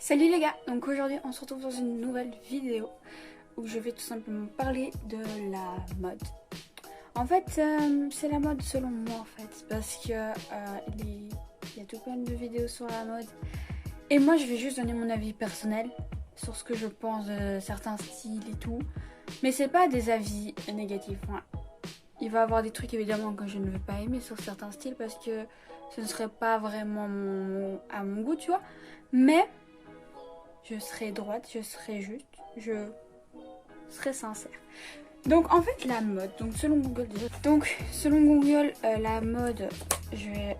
Salut les gars, donc aujourd'hui on se retrouve dans une nouvelle vidéo où je vais tout simplement parler de la mode. En fait, c'est la mode selon moi en fait, parce que il y a tout plein de vidéos sur la mode. Et moi je vais juste donner mon avis personnel sur ce que je pense de certains styles et tout. Mais c'est pas des avis négatifs. Hein. Il va y avoir des trucs évidemment que je ne vais pas aimer sur certains styles parce que ce ne serait pas vraiment à mon goût, tu vois. Mais je serai droite, je serai juste, je serai sincère. Donc en fait la mode, selon Google, la mode, je vais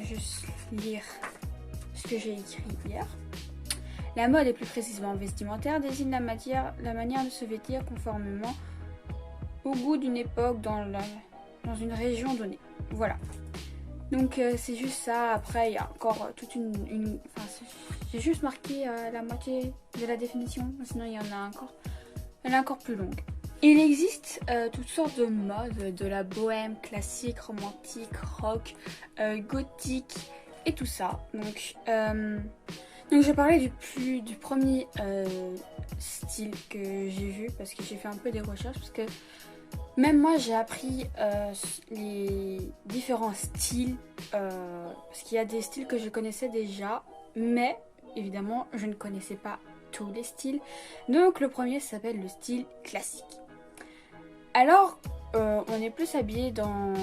juste lire ce que j'ai écrit hier. La mode, et plus précisément vestimentaire, désigne la manière de se vêtir conformément au goût d'une époque dans une région donnée. Voilà. Donc c'est juste ça. Après il y a encore toute j'ai juste marqué la moitié de la définition, sinon il y en a encore. Elle est encore plus longue. Il existe toutes sortes de modes, de la bohème, classique, romantique, rock, gothique et tout ça. Donc je parlais du premier style que j'ai vu parce que j'ai fait un peu des recherches parce que même moi j'ai appris les différents styles parce qu'il y a des styles que je connaissais déjà, mais évidemment je ne connaissais pas tous les styles. Donc le premier s'appelle le style classique. Alors on est plus habillé dans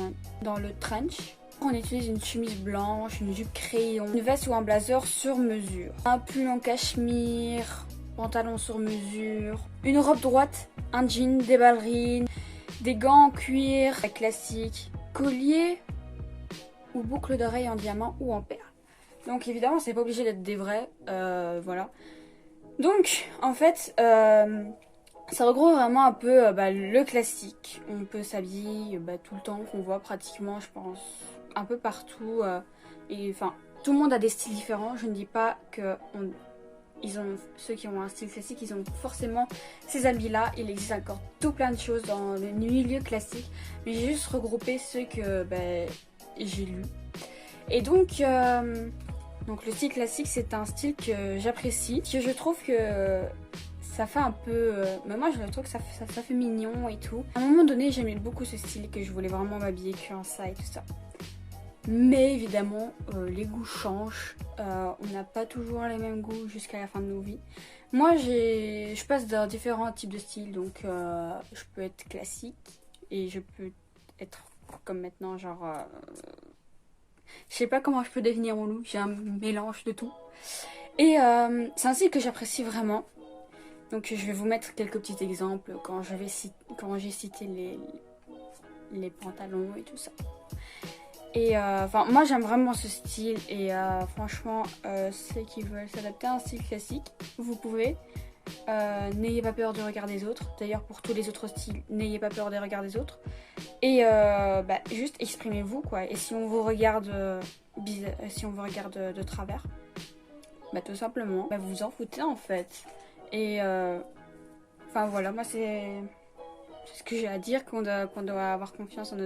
le trench. On utilise une chemise blanche, une jupe crayon, une veste ou un blazer sur mesure, un pull en cachemire, pantalon sur mesure, une robe droite, un jean, des ballerines, des gants en cuir classique, collier ou boucle d'oreille en diamant ou en perles. Donc évidemment c'est pas obligé d'être des vrais, voilà. Donc en fait ça regroupe vraiment un peu le classique. On peut s'habiller tout le temps, qu'on voit pratiquement je pense un peu partout. Et enfin tout le monde a des styles différents, je ne dis pas que ceux qui ont un style classique, ils ont forcément ces habits là. Il existe encore tout plein de choses dans le milieu classique, mais j'ai juste regroupé ceux que j'ai lus. Et donc le style classique c'est un style que j'apprécie, que je trouve que ça fait un peu mais moi je trouve que ça fait mignon et tout. À un moment donné j'aimais beaucoup ce style, que je voulais vraiment m'habiller que en ça et tout ça. Mais évidemment, les goûts changent. On n'a pas toujours les mêmes goûts jusqu'à la fin de nos vies. Moi, je passe dans différents types de styles. Donc, je peux être classique et je peux être comme maintenant, genre... je sais pas comment je peux définir mon look. J'ai un mélange de tout. Et c'est un style que j'apprécie vraiment. Donc, je vais vous mettre quelques petits exemples quand j'ai cité les pantalons et tout ça. Et moi j'aime vraiment ce style et franchement ceux qui veulent s'adapter à un style classique, vous pouvez. N'ayez pas peur du regard des autres. D'ailleurs pour tous les autres styles, n'ayez pas peur des regards des autres. Et juste exprimez-vous quoi. Et si on vous regarde de travers, tout simplement, vous vous en foutez en fait. Et voilà, moi c'est ce que j'ai à dire, qu'on doit avoir confiance en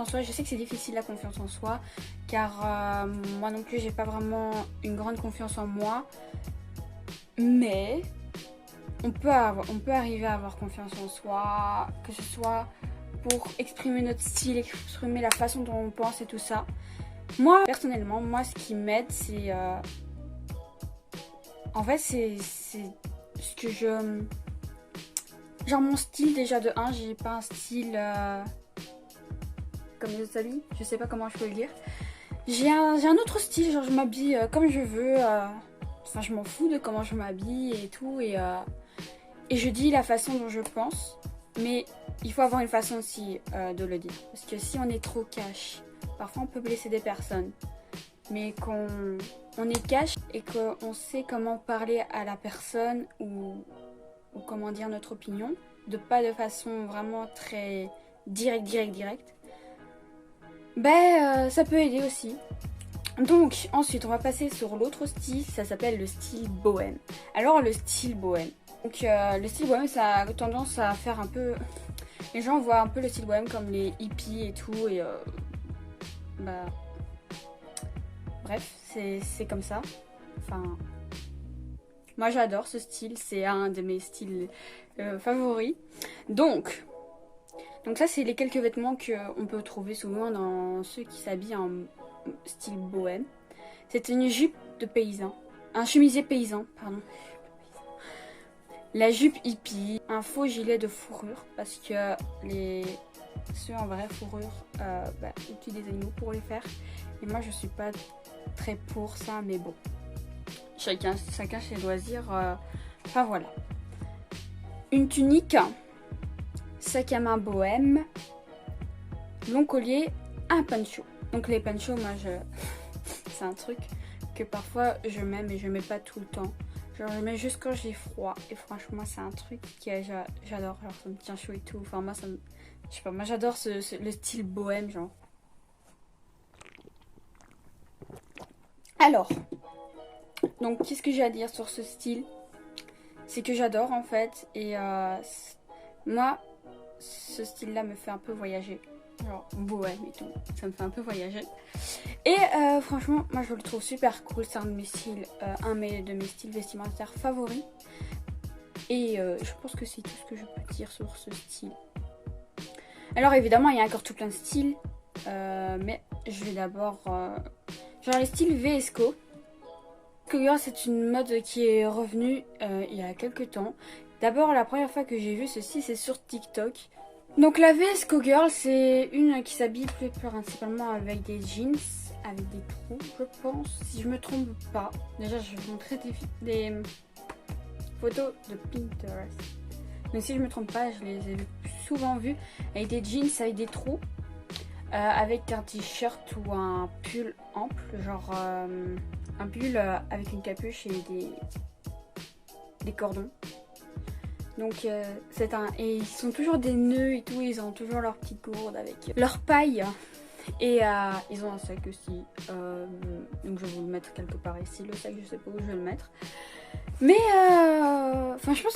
soi. Je sais que c'est difficile la confiance en soi, car moi non plus j'ai pas vraiment une grande confiance en moi, mais on peut arriver à avoir confiance en soi, que ce soit pour exprimer notre style, exprimer la façon dont on pense et tout ça. Moi personnellement, ce qui m'aide c'est en fait c'est ce que genre mon style déjà de 1, j'ai pas un style comme les autres habits, je sais pas comment je peux le dire. J'ai un autre style, genre je m'habille comme je veux, enfin je m'en fous de comment je m'habille et tout, et je dis la façon dont je pense, mais il faut avoir une façon aussi de le dire. Parce que si on est trop cash, parfois on peut blesser des personnes, mais qu'on est cash et qu'on sait comment parler à la personne ou comment dire notre opinion, pas de façon vraiment très directe, ça peut aider aussi. Donc ensuite on va passer sur l'autre style, ça s'appelle le style bohème. Alors le style bohème, donc le style bohème ça a tendance à faire un peu, les gens voient un peu le style bohème comme les hippies et tout, et bref c'est comme ça. Enfin, moi j'adore ce style, c'est un de mes styles favoris. Donc ça c'est les quelques vêtements qu'on peut trouver souvent dans ceux qui s'habillent en style bohème. C'est une jupe de paysan, un chemisier paysan, pardon. La jupe hippie, un faux gilet de fourrure parce que ceux en vraie fourrure utilisent des animaux pour les faire. Et moi je suis pas très pour ça, mais bon, chacun ses loisirs. Enfin voilà. Une tunique, sac à main bohème, long collier, un poncho. Donc les ponchos, moi c'est un truc que parfois je mets, mais je mets pas tout le temps. Genre je mets juste quand j'ai froid. Et franchement c'est un truc que j'adore. Genre ça me tient chaud et tout. Enfin moi je sais pas, moi j'adore le style bohème genre. Alors, donc qu'est-ce que j'ai à dire sur ce style? C'est que j'adore en fait. Et moi, ce style-là me fait un peu voyager. Genre bohème et tout. Ça me fait un peu voyager. Et franchement, moi je le trouve super cool. C'est un de mes styles, de mes styles vestimentaires favoris. Et je pense que c'est tout ce que je peux dire sur ce style. Alors évidemment, il y a encore tout plein de styles. Mais je vais d'abord... genre les styles VSCO. C'est une mode qui est revenue il y a quelques temps. D'abord, la première fois que j'ai vu ceci, c'est sur TikTok. Donc la VSCO Girl, c'est une qui s'habille plus principalement avec des jeans, avec des trous, je pense, si je me trompe pas. Déjà, je vais vous montrer des photos de Pinterest. Mais si je me trompe pas, je les ai souvent vues avec des jeans avec des trous, avec un t-shirt ou un pull ample, genre un pull avec une capuche et des cordons. Donc et ils sont toujours des nœuds et tout, ils ont toujours leur petite gourde avec leur paille. Et ils ont un sac aussi. Donc je vais vous le mettre quelque part ici. Le sac, je sais pas où je vais le mettre. Mais franchement,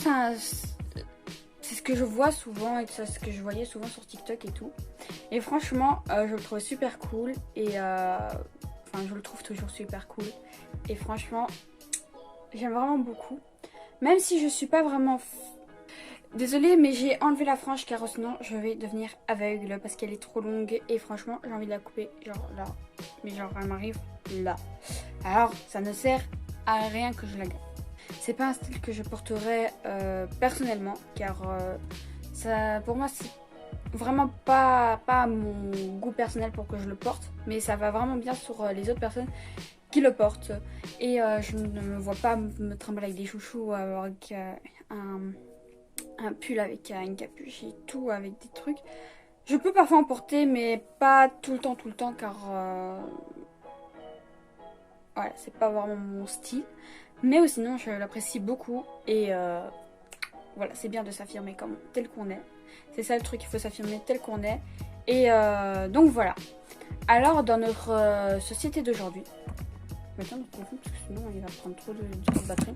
c'est ce que je vois souvent et c'est ce que je voyais souvent sur TikTok et tout. Et franchement, je le trouvais super cool. Et je le trouve toujours super cool. Et franchement, j'aime vraiment beaucoup. Même si je suis pas vraiment... Désolée, mais j'ai enlevé la frange car sinon je vais devenir aveugle parce qu'elle est trop longue et franchement j'ai envie de la couper genre là. Mais genre elle m'arrive là. Alors ça ne sert à rien que je la garde. C'est pas un style que je porterai personnellement car ça pour moi c'est vraiment pas mon goût personnel pour que je le porte. Mais ça va vraiment bien sur les autres personnes qui le portent. Et je ne me vois pas me trimballer avec des chouchous avec un pull avec une capuche et tout, avec des trucs. Je peux parfois en porter, mais pas tout le temps, car voilà, c'est pas vraiment mon style. Mais sinon, je l'apprécie beaucoup et voilà, c'est bien de s'affirmer comme tel qu'on est. C'est ça le truc, il faut s'affirmer tel qu'on est. Et donc voilà. Alors, dans notre société d'aujourd'hui, maintenant notre téléphone parce que sinon il va prendre trop de batterie.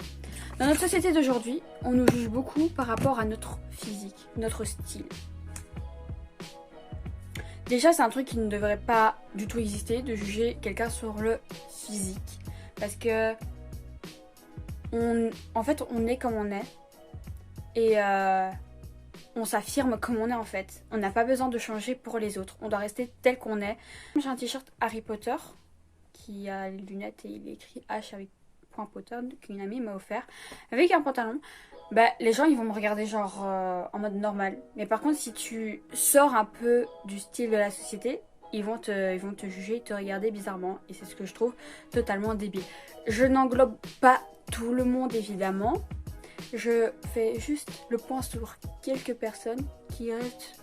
Dans notre société d'aujourd'hui, on nous juge beaucoup par rapport à notre physique, notre style. Déjà, c'est un truc qui ne devrait pas du tout exister, de juger quelqu'un sur le physique. Parce que, en fait, on est comme on est. Et on s'affirme comme on est en fait. On n'a pas besoin de changer pour les autres. On doit rester tel qu'on est. J'ai un t-shirt Harry Potter qui a les lunettes et il est écrit H avec point Potter qu'une amie m'a offert avec un pantalon. Bah les gens ils vont me regarder genre en mode normal. Mais par contre si tu sors un peu du style de la société, ils vont te juger, te regarder bizarrement et c'est ce que je trouve totalement débile. Je n'englobe pas tout le monde évidemment. Je fais juste le point sur quelques personnes qui restent.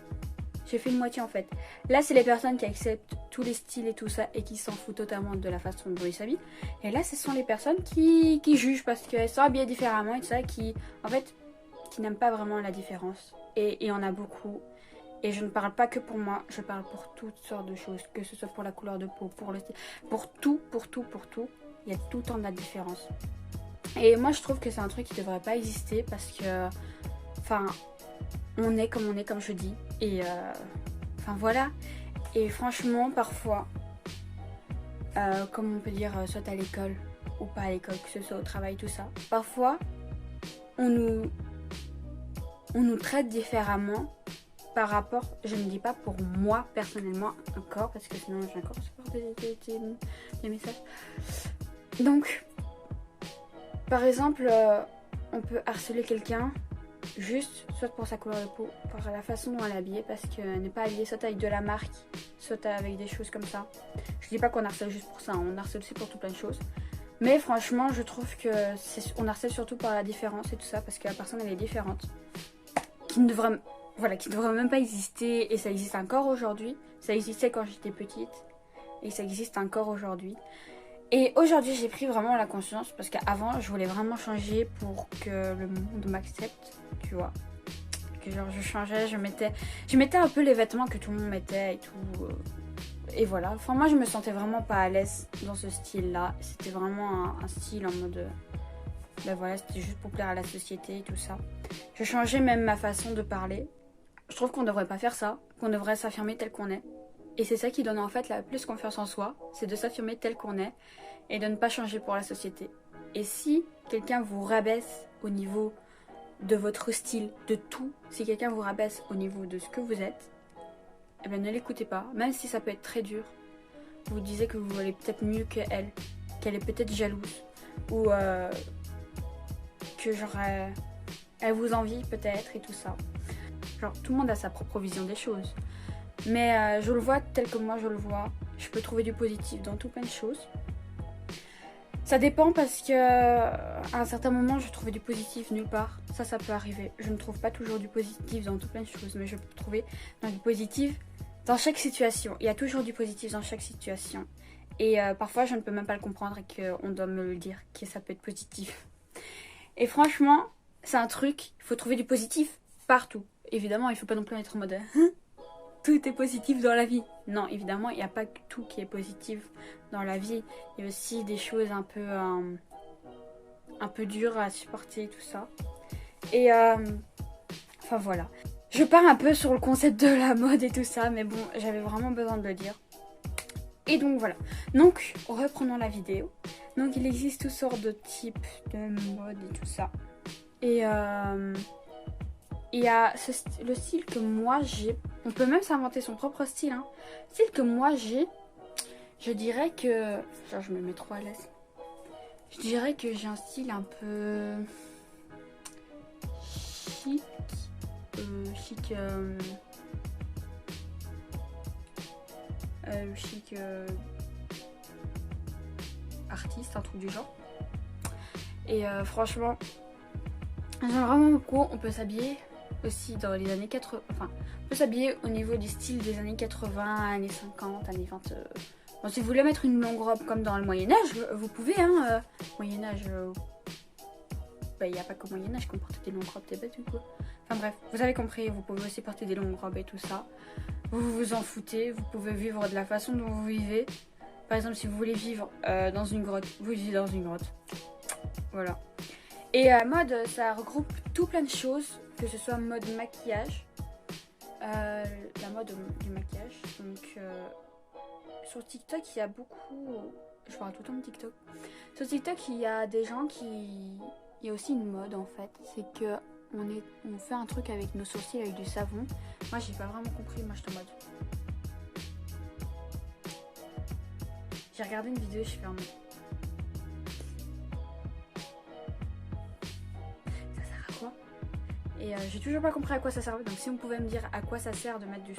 J'ai fait une moitié en fait. Là c'est les personnes qui acceptent tous les styles et tout ça et qui s'en foutent totalement de la façon dont ils s'habillent. Et là ce sont les personnes qui jugent parce qu'elles sont habillées différemment et tout ça, qui en fait qui n'aiment pas vraiment la différence. Et il y en a beaucoup. Et je ne parle pas que pour moi, je parle pour toutes sortes de choses. Que ce soit pour la couleur de peau, pour le style, pour tout. Il y a tout le temps de la différence. Et moi je trouve que c'est un truc qui devrait pas exister parce que enfin on est, comme je dis. Et enfin voilà. Et franchement parfois comme on peut dire soit à l'école ou pas à l'école, que ce soit au travail, tout ça. Parfois, on nous traite différemment par rapport, je ne dis pas pour moi personnellement encore, parce que sinon j'ai encore des messages. Donc, par exemple, on peut harceler quelqu'un juste soit pour sa couleur de peau, par la façon dont elle est habillée, parce qu'elle n'est pas habillée soit avec de la marque, soit avec des choses comme ça. Je dis pas qu'on harcèle juste pour ça, on harcèle aussi pour tout plein de choses. Mais franchement, je trouve que on harcèle surtout par la différence et tout ça, parce que la personne elle est différente, qui ne devrait, voilà, qui ne devrait même pas exister, et ça existe encore aujourd'hui. Ça existait quand j'étais petite, et ça existe encore aujourd'hui. Et aujourd'hui, j'ai pris vraiment la conscience, parce qu'avant, je voulais vraiment changer pour que le monde m'accepte, tu vois. Que genre, je changeais, je mettais un peu les vêtements que tout le monde mettait et tout. Et voilà. Enfin, moi, je me sentais vraiment pas à l'aise dans ce style-là. C'était vraiment un style en mode... Ben voilà, c'était juste pour plaire à la société et tout ça. Je changeais même ma façon de parler. Je trouve qu'on devrait pas faire ça, qu'on devrait s'affirmer tel qu'on est. Et c'est ça qui donne en fait la plus confiance en soi, c'est de s'affirmer tel qu'on est et de ne pas changer pour la société. Et si quelqu'un vous rabaisse au niveau de votre style, de tout, si quelqu'un vous rabaisse au niveau de ce que vous êtes, eh bien ne l'écoutez pas, même si ça peut être très dur. Vous disiez que vous valez peut-être mieux qu'elle est peut-être jalouse, ou que genre elle vous envie peut-être et tout ça. Genre tout le monde a sa propre vision des choses. Mais je le vois tel que moi je le vois. Je peux trouver du positif dans tout plein de choses. Ça dépend parce que à un certain moment je trouvais du positif nulle part. Ça peut arriver. Je ne trouve pas toujours du positif dans tout plein de choses, mais je peux trouver du positif dans chaque situation. Il y a toujours du positif dans chaque situation. Et parfois je ne peux même pas le comprendre et qu'on doit me le dire, que ça peut être positif. Et franchement, c'est un truc, il faut trouver du positif partout. Évidemment, il ne faut pas non plus être en mode... tout est positif dans la vie. Non, évidemment, il n'y a pas que tout qui est positif dans la vie. Il y a aussi des choses un peu dures à supporter, tout ça. Et enfin voilà. Je pars un peu sur le concept de la mode et tout ça, mais bon, j'avais vraiment besoin de le dire. Et donc voilà. Donc, reprenons la vidéo. Donc, il existe toutes sortes de types de mode et tout ça. Et il y a le style que moi j'ai. On peut même s'inventer son propre style. Hein. Le style que moi j'ai, je dirais que... Genre je me mets trop à l'aise. Je dirais que j'ai un style un peu... chic. Chic artiste, un truc du genre. Et franchement, j'aime vraiment beaucoup. On peut s'habiller aussi dans les années 80, enfin, on peut s'habiller au niveau du style des années 80, années 50, années 20. Bon, si vous voulez mettre une longue robe comme dans le Moyen-Âge, vous pouvez, hein. Moyen-Âge, il n'y a pas qu'au Moyen-Âge qu'on portait des longues robes, t'es bête ou quoi. Enfin bref, vous avez compris, vous pouvez aussi porter des longues robes et tout ça. Vous vous en foutez, vous pouvez vivre de la façon dont vous vivez. Par exemple, si vous voulez vivre dans une grotte, vous vivez dans une grotte. Voilà. Et mode, ça regroupe tout plein de choses, que ce soit mode maquillage, la mode du maquillage. Donc sur TikTok, il y a beaucoup, je parle tout le temps de TikTok. Sur TikTok, il y a des gens qui, il y a aussi une mode en fait, c'est que on fait un truc avec nos sourcils avec du savon. Moi, j'ai pas vraiment compris. Moi, je suis en mode. J'ai regardé une vidéo, je suis en mode. Ça sert à quoi? Et j'ai toujours pas compris à quoi ça servait. Donc si on pouvait me dire à quoi ça sert de mettre du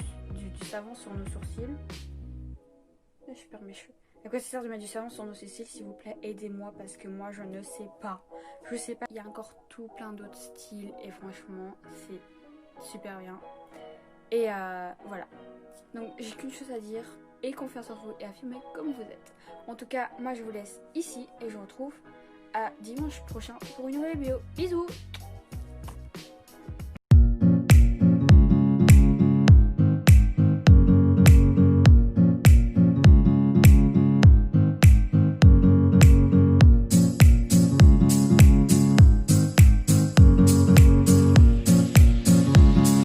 savon sur nos sourcils. Je perds mes cheveux. À quoi ça sert de mettre du savon sur nos sourcils, s'il vous plaît, aidez-moi parce que moi je ne sais pas. Je sais pas. Il y a encore tout plein d'autres styles et franchement c'est super bien. Et voilà. Donc j'ai qu'une chose à dire. Ayez confiance en vous et affirmez comme vous êtes. En tout cas, moi je vous laisse ici et je vous retrouve à dimanche prochain pour une nouvelle vidéo. Bisous!